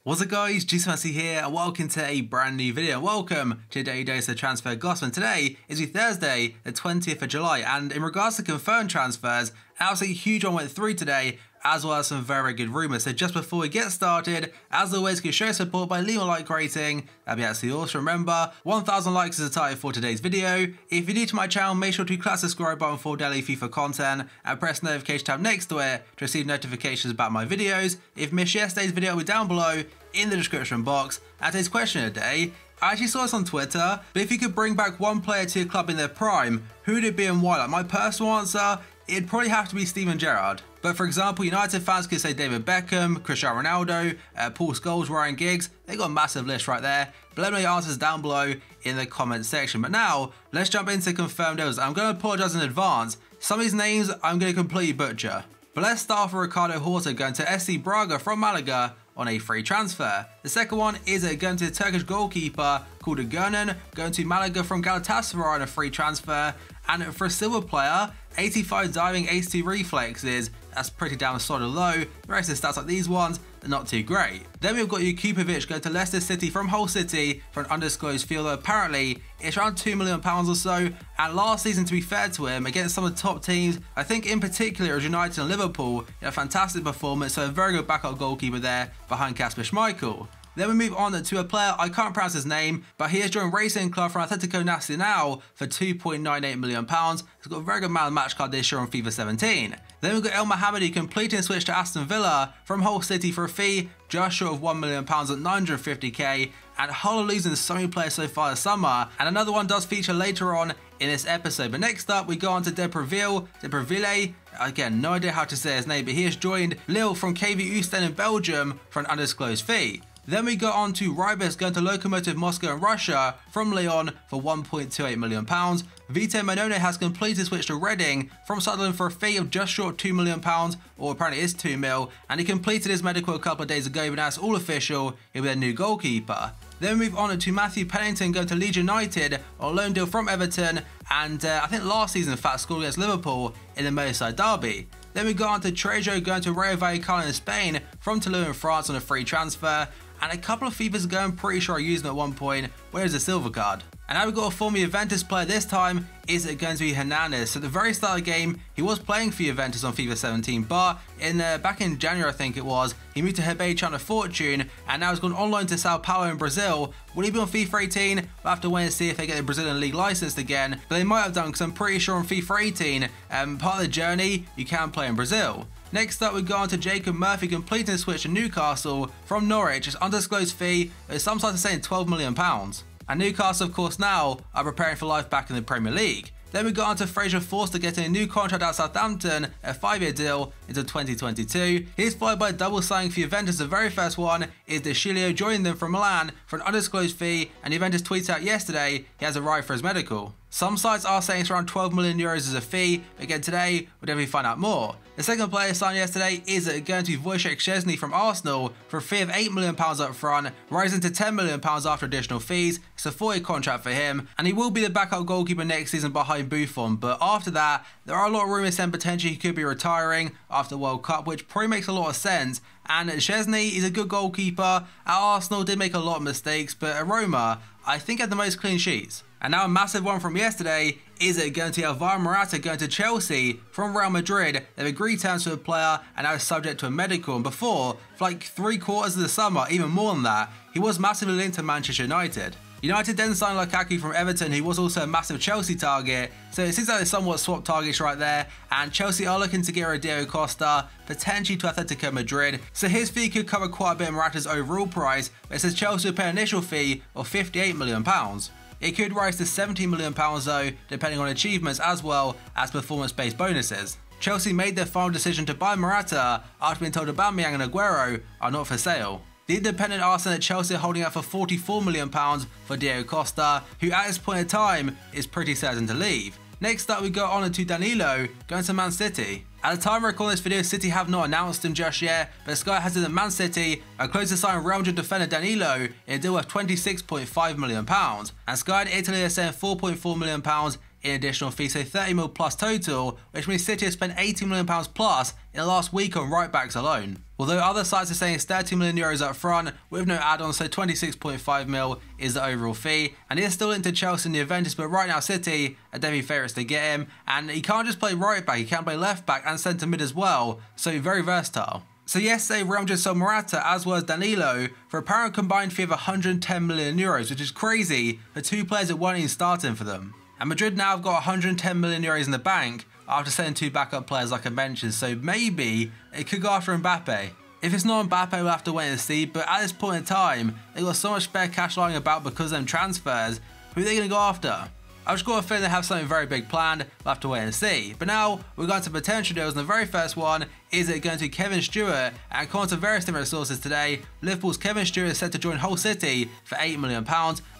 What's up guys, Yosef here and welcome to a brand new video. Welcome to Daily Dose of Transfer Gossip, and today is Thursday the 20th of July, and in regards to confirmed transfers, an absolutely huge one went through today, as well as some very good rumours. So just before we get started, as always, you can show support by leaving a like rating. That'd be absolutely awesome. Remember, 1,000 likes is the target for today's video. If you're new to my channel, make sure to click the subscribe button for daily FIFA content and press the notification tab next to it to receive notifications about my videos. If you missed yesterday's video, it'll be down below in the description box. And today's question of the day, I actually saw this on Twitter, but if you could bring back one player to your club in their prime, who would it be and why? Like, my personal answer, it'd probably have to be Steven Gerrard. But for example, United fans could say David Beckham, Cristiano Ronaldo, Paul Scholes, Ryan Giggs. They got a massive list right there. But let me know your answers down below in the comment section. But now, let's jump into confirmed deals. I'm going to apologise in advance. Some of these names I'm going to completely butcher. But let's start with Ricardo Horta going to SC Braga from Malaga on a free transfer. The second one is going to the Turkish goalkeeper called Gurnan, going to Malaga from Galatasaray on a free transfer. And for a silver player, 85 diving, 82 reflexes, that's pretty damn solid, low. The rest of the stats like these ones, they're not too great. Then we've got Jakupovic going to Leicester City from Hull City for an undisclosed fee, though apparently it's around £2 million or so. And last season, to be fair to him, against some of the top teams, I think in particular it was United and Liverpool, in a fantastic performance, so a very good backup goalkeeper there behind Kasper Schmeichel. Then we move on to a player, I can't pronounce his name, but he has joined Racing Club from Atletico Nacional for £2.98 million. He's got a very good amount of match card this year on FIFA 17. Then we've got El Mohammadi completing a switch to Aston Villa from Hull City for a fee just short of £1 million at 950k. And Hull are losing so many players so far this summer, and another one does feature later on in this episode. But next up, we go on to Depreville. Again, no idea how to say his name, but he has joined Lille from KV Ostend in Belgium for an undisclosed fee. Then we go on to Rybis going to Lokomotiv Moscow in Russia from Lyon for £1.28 million. Vito Manone has completed a switch to Reading from Sunderland for a fee of just short of £2 million, or apparently it's 2 mil, and he completed his medical a couple of days ago, but now it's all official, he'll be their new goalkeeper. Then we move on to Matthew Pennington going to Leeds United on a loan deal from Everton, and I think last season in fact scored against Liverpool in the Merseyside derby. Then we go on to Trejo going to Rayo Vallecano in Spain from Toulouse in France on a free transfer. And a couple of FIFAs ago, I'm pretty sure I used them at one point, where is a silver card. And now we've got a former Juventus player this time, is it going to be Hernandez. So at the very start of the game, he was playing for Juventus on FIFA 17, but back in January I think it was, he moved to Hebei on a fortune, and now he's gone on loan to Sao Paulo in Brazil. Will he be on FIFA 18? We'll have to wait and see if they get the Brazilian league licensed again, but they might have done, because I'm pretty sure on FIFA 18, part of the journey, you can play in Brazil. Next up, we go on to Jacob Murphy completing a switch to Newcastle from Norwich. It's undisclosed fee, but some sites are saying £12 million. And Newcastle, of course, now are preparing for life back in the Premier League. Then we got on to Fraser Forster getting a new contract at Southampton, a 5-year deal until 2022. He's followed by a double signing for Juventus. The very first one is De Sciglio joining them from Milan for an undisclosed fee, and Juventus tweets out yesterday he has arrived for his medical. Some sites are saying it's around €12 million as a fee, but again today we'll definitely find out more. The second player signed yesterday is going to be Wojciech Szczesny from Arsenal for a fee of £8 million up front, rising to £10 million after additional fees. It's a 4-year contract for him, and he will be the backup goalkeeper next season behind Buffon. But after that, there are a lot of rumours saying potentially he could be retiring after the World Cup, which probably makes a lot of sense. And Szczesny is a good goalkeeper. At Arsenal, did make a lot of mistakes, but at Roma, I think had the most clean sheets. And now a massive one from yesterday is it going to be Alvaro Morata going to Chelsea from Real Madrid. They've agreed terms to a player and now is subject to a medical. And before, for like 3/4 of the summer, even more than that, he was massively linked to Manchester United. United then signed Lukaku from Everton, who was also a massive Chelsea target, so it seems like they somewhat swapped targets right there, and Chelsea are looking to get rid of Diego Costa, potentially to Atletico Madrid, so his fee could cover quite a bit of Morata's overall price, but it says Chelsea will pay an initial fee of £58 million. It could rise to £70 million though, depending on achievements as well as performance-based bonuses. Chelsea made their final decision to buy Morata after being told Aubameyang and Aguero are not for sale. The Independent are saying that Chelsea are holding out for £44 million for Diego Costa, who at this point in time is pretty certain to leave. Next up, we go on to Danilo going to Man City. At the time of recording this video, City have not announced him just yet, but Sky has it that Man City are close to signing Real Madrid defender Danilo in a deal worth £26.5 million. And Sky in Italy are saying £4.4 million in additional fees, so 30 mil plus total, which means City have spent 80 million pounds plus in the last week on right backs alone. Although other sites are saying it's 30 million euros up front with no add-ons, so 26.5 mil is the overall fee, and he is still linked to Chelsea and the Juventus, but right now City are definitely favourites to get him, and he can't just play right back, he can play left back and centre mid as well, so very versatile. So yesterday, Real Madrid sold MORATA as well as Danilo for a apparent combined fee of 110 million euros, which is crazy for two players that weren't even starting for them. And Madrid now have got 110 million euros in the bank after selling two backup players like I mentioned, so maybe it could go after Mbappe. If it's not Mbappe, we'll have to wait and see, but at this point in time, they've got so much spare cash lying about because of them transfers, who are they going to go after? I've just got a feeling they have something very big planned, we'll have to wait and see. But now, we're going to potential deals, and the very first one is it going to Kevin Stewart, and according to various different sources today, Liverpool's Kevin Stewart is set to join Hull City for £8 million,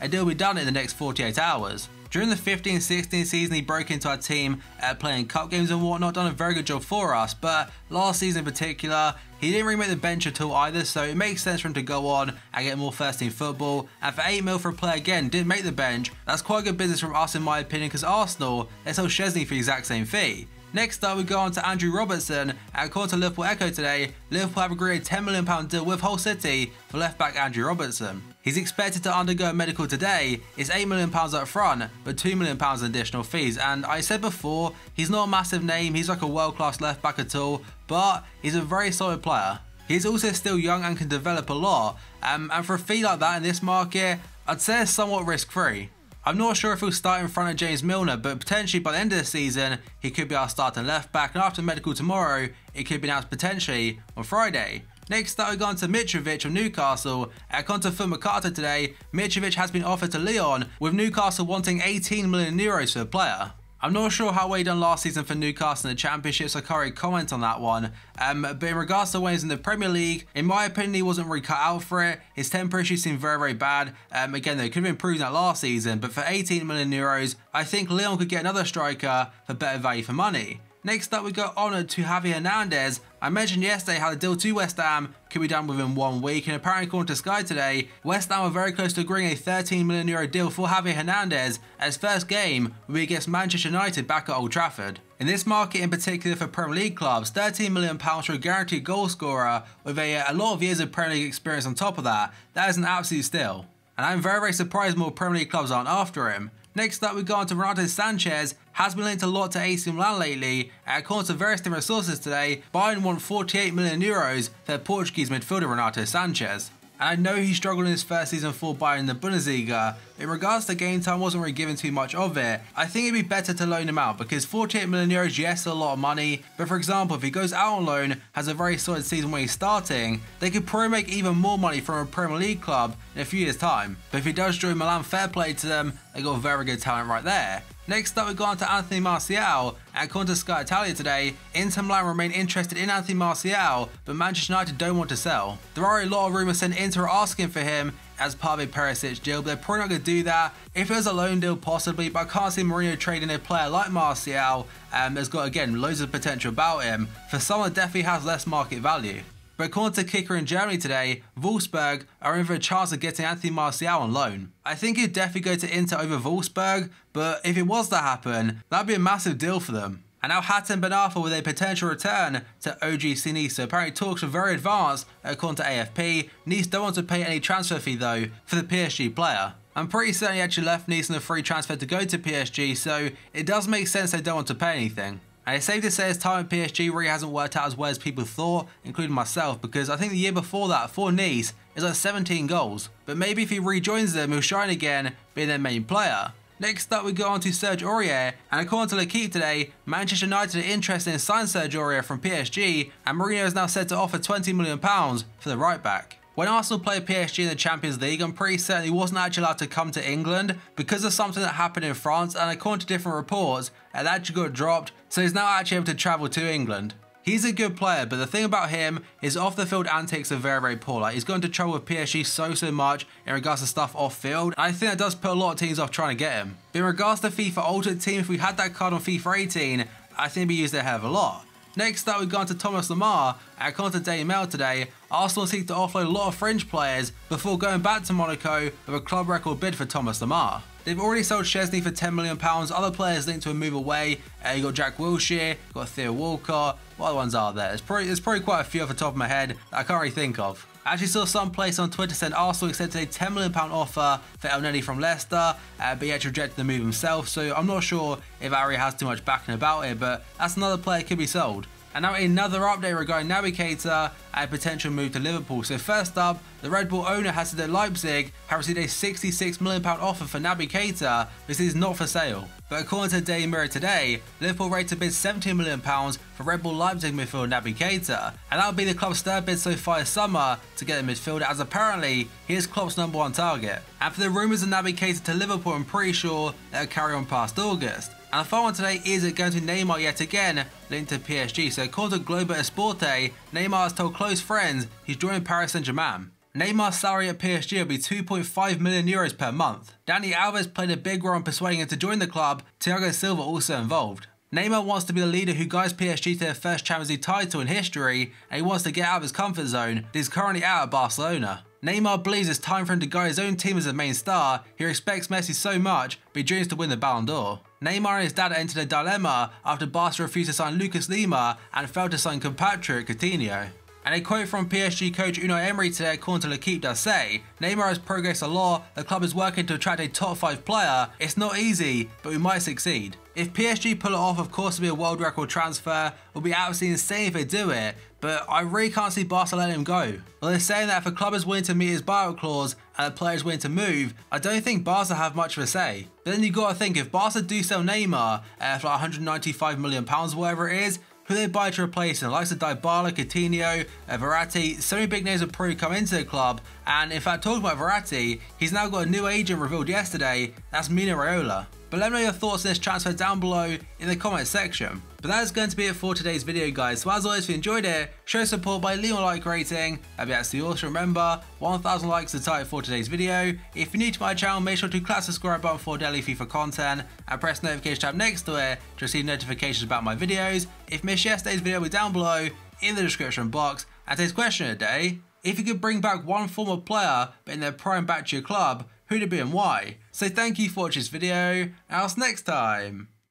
a deal will be done in the next 48 hours. During the 15-16 season, he broke into our team playing cup games and whatnot, done a very good job for us, but last season in particular, he didn't really make the bench at all either, so it makes sense for him to go on and get more first team football, and for 8 mil for a player again, didn't make the bench, that's quite good business from us in my opinion, because Arsenal, they sold Szczesny for the exact same fee. Next up, we go on to Andrew Robertson, and according to Liverpool Echo today, Liverpool have agreed a £10 million deal with Hull City for left back Andrew Robertson. He's expected to undergo a medical today, it's £8 million up front, but £2 million in additional fees, and I said before, he's not a massive name, he's like a world class left back at all, but he's a very solid player. He's also still young and can develop a lot, and for a fee like that in this market, I'd say it's somewhat risk free. I'm not sure if he'll start in front of James Milner, but potentially by the end of the season, he could be our starting left back, and after medical tomorrow, it could be announced potentially on Friday. Next up, we go on to Mitrovic of Newcastle. According to Foot Mercato today, Mitrovic has been offered to Lyon, with Newcastle wanting 18 million euros for the player. I'm not sure how well he done last season for Newcastle in the Championship, so I can't really comment on that one. But in regards to when he's in the Premier League, in my opinion, he wasn't really cut out for it. His temper issues seem very, very bad. Again, they could have improved that last season, but for 18 million euros, I think Lyon could get another striker for better value for money. Next up, we go on to Javi Hernandez. I mentioned yesterday how the deal to West Ham could be done within 1 week, and apparently according to Sky today, West Ham are very close to agreeing a €13 million deal for Javi Hernandez, as first game will be against Manchester United back at Old Trafford. In this market in particular for Premier League clubs, £13 million for a guaranteed goal scorer with a lot of years of Premier League experience on top of that, that is an absolute steal. And I'm very, very surprised more Premier League clubs aren't after him. Next up, we go on to Renato Sanchez, has been linked a lot to AC Milan lately, and according to various different sources today, Bayern want 48 million euros for their Portuguese midfielder Renato Sanchez. And I know he struggled in his first season for Bayern in the Bundesliga. In regards to game time, wasn't really given too much of it. I think it'd be better to loan him out because 48 million euros, yes, a lot of money. But for example, if he goes out on loan, has a very solid season when he's starting, they could probably make even more money from a Premier League club in a few years' time. But if he does join Milan, fair play to them, they got very good talent right there. Next up, we go on to Anthony Martial, and according to Sky Italia today, Inter Milan remain interested in Anthony Martial, but Manchester United don't want to sell. There are a lot of rumours saying Inter are asking for him as part of a Perisic deal, but they're probably not going to do that. If it was a loan deal, possibly, but I can't see Mourinho trading a player like Martial, that's got, again, loads of potential about him, for someone that definitely has less market value. But according to Kicker in Germany today, Wolfsburg are in for a chance of getting Anthony Martial on loan. I think he'd definitely go to Inter over Wolfsburg, but if it was to happen, that'd be a massive deal for them. And now Hatem Ben Arfa with a potential return to OGC Nice. So apparently talks are very advanced according to AFP. Nice don't want to pay any transfer fee though for the PSG player. I'm pretty certain he actually left Nice on a free transfer to go to PSG, so it does make sense they don't want to pay anything. And it's safe to say his time at PSG really hasn't worked out as well as people thought, including myself, because I think the year before that, for Nice, is like 17 goals. But maybe if he rejoins them, he'll shine again, being their main player. Next up, we go on to Serge Aurier, and according to L'Equipe today, Manchester United are interested in signing Serge Aurier from PSG, and Mourinho is now said to offer £20 million for the right back. When Arsenal played PSG in the Champions League, I'm pretty certain he wasn't actually allowed to come to England because of something that happened in France, and according to different reports, it actually got dropped, so he's now actually able to travel to England. He's a good player, but the thing about him is off the field antics are very, very poor. Like, he's gone to trouble with PSG so much in regards to stuff off field. And I think that does put a lot of teams off trying to get him. But in regards to FIFA Ultimate Team, if we had that card on FIFA 18, I think it'd be used a hell of a lot. Next up, we've gone to Thomas Lemar. According to Daily Mail today, Arsenal seek to offload a lot of fringe players before going back to Monaco with a club record bid for Thomas Lemar. They've already sold Chesney for £10 million, other players linked to a move away. You got Jack Wilshere, got Theo Walcott. What other ones are there? There's probably quite a few off the top of my head that I can't really think of. I actually saw some place on Twitter saying Arsenal accepted a £10 million offer for El Neni from Leicester, but he actually rejected the move himself, so I'm not sure if Ari has too much backing about it, but that's another player that could be sold. And now another update regarding Naby Keita and a potential move to Liverpool. So first up, the Red Bull owner has said that Leipzig have received a £66 million offer for Naby Keita, which is not for sale. But according to Daily Mirror today, Liverpool rate to bid £17 million for Red Bull Leipzig midfielder Naby Keita, and that would be the club's third bid so far this summer to get a midfielder, as apparently he is Klopp's #1 target. And for the rumours of Naby Keita to Liverpool, I'm pretty sure they'll carry on past August. And the final one today is it going to Neymar yet again, linked to PSG. So according to Globo Esporte, Neymar has told close friends he's joining Paris Saint-Germain. Neymar's salary at PSG will be €2.5 million per month. Dani Alves played a big role in persuading him to join the club, Thiago Silva also involved. Neymar wants to be the leader who guides PSG to their first Champions League title in history, and he wants to get out of his comfort zone that he's currently out at Barcelona. Neymar believes it's time for him to guide his own team as a main star. He respects Messi so much, but he dreams to win the Ballon d'Or. Neymar and his dad entered a dilemma after Barca refused to sign Lucas Lima and failed to sign compatriot Coutinho. And a quote from PSG coach Unai Emery today, according to L'Equipe does say, Neymar has progressed a lot, the club is working to attract a top 5 player, it's not easy, but we might succeed. If PSG pull it off, of course it'll be a world record transfer, it'll be absolutely insane if they do it, but I really can't see Barca letting him go. Well, they're saying that if a club is willing to meet his buyout clause and a player is willing to move, I don't think Barca have much of a say. But then you gotta think, if Barca do sell Neymar for like £195 million or whatever it is, who they buy to replace him? The likes of Dybala, Coutinho, Verratti, so many big names have probably come into the club, and in fact talking about Verratti, he's now got a new agent revealed yesterday, that's Mino Raiola. But let me know your thoughts on this transfer down below in the comment section. But that is going to be it for today's video, guys. So as always, if you enjoyed it, show support by leaving a like rating. That'd be absolutely awesome. Remember, 1,000 likes is the target for today's video. If you're new to my channel, make sure to click the subscribe button for daily FIFA content and press the notification tab next to it to receive notifications about my videos. If you missed yesterday's video, it'll be down below in the description box. And today's question of the day: if you could bring back one former player but in their prime back to your club, who'd it be and why? So thank you for watching this video, and I'll see you next time.